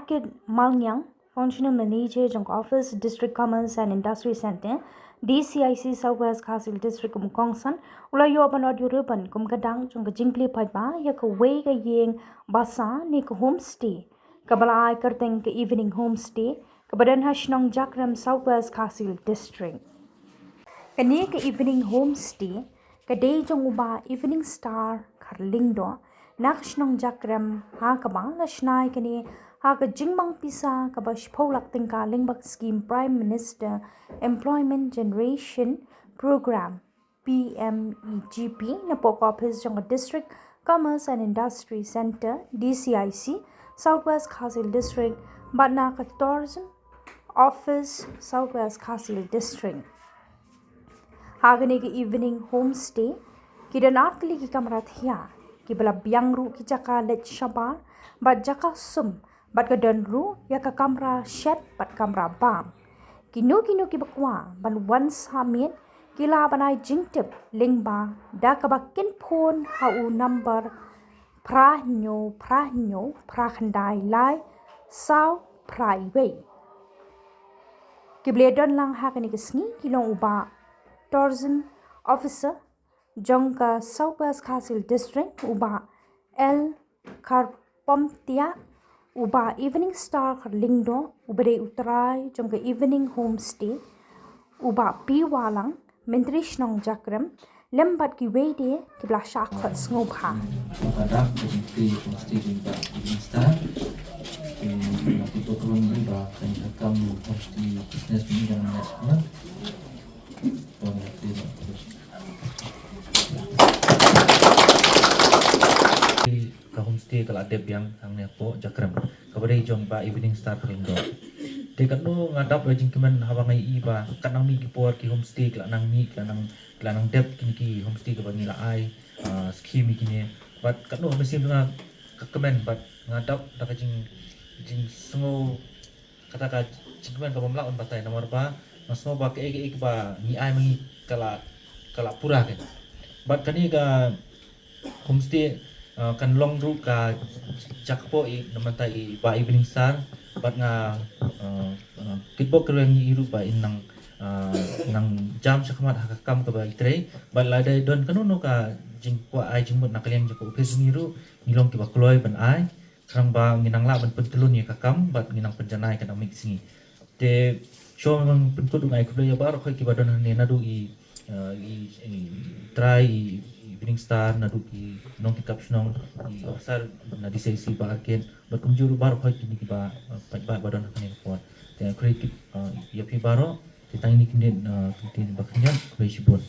Arkit Malngiang, Functional Manager Jong Office District Commerce and Industry Center, DCIC Southwest Castle District Kongsan, Ulayo Banod Yuruban, Kumkadang Jong Jingli paitbah, Yak Way Ying Basa, Nik Homestay, Kabala Karteng Evening Homstay, Kabadan Hashnong Jakrem Southwest Castle District. Kani ke Evening Homestay, Kadai Jong Uba Evening Star Karlingdo, Nakshnong Jakrem ha kabang nashnai kani ha ka jingmang pisa ka ba shpolak tingka lingbak scheme Prime Minister Employment Generation Program PMEGP na pok office jong District Commerce and Industry Center DCIC Southwest Castle District batna ka tourism office Southwest Castle District ha kani ke Evening Homestay kidanat kali ki kamrat hiya ki bala biang ru ki jaka let shabar bat jaka sum bat ka dan ru ya ka kamera shed bat kamera bam kinu ki bakwa ban wan samit kila banai jingtip lingba da ka bakin phone hau number prahnyo prakhandai lai sau private ki bledon lang ha kani kisni kilong uba tourism officer Jongka Southwest Castle District Uba L Karpomtia Uba Evening Star Karlingdo Ubere Utray Jongka Evening Homestay Uba Piwalang Menteri Shnong Jakrem Lembat ki wede ki bla shakot ngobha Ada di Homestay Uba Evening Star itu turun juga kan rekam Homestay business ini dengan nasional ka homestay kala deb yang ang nepo Jakrem kabare jong ba Evening Star Kalindo de kan no ngadap rajing kemen hawangai iba kanang mi gipor ki homestay kala nang mi kala nang deb ki homestay ka banila ai scheme kini but kan no mesin nga kemen but ngadap da ka jing sengo kata ka jingkemen ka mamla on batai nomor ba masno ba ke ba ni ai mangi kala pura kan but kani ka homestay kan long route ka jakpo I namanta I ba Evening Star bat nga kitbo kereng iru ba inang jam sa kamat hakakam ka ba itre bat ladai don kanuno ka jingkwa ai jingmut nakaliang jako upes miru nilong ki ba kloy ban ai krang ba nginang la ban pentulun ya kakam bat nginang penjanai kan amik singi te show mang penkudu ngai kubla ya bar khoi ki ba don ne nadu I try Evening Star na duki nong kikap snong asar na DCIC Bah Arkit bat kumjuru baro khoi kini ba paitbah badon kani ko te kreatif ya pi baro te tang ni kini baknya koi sibon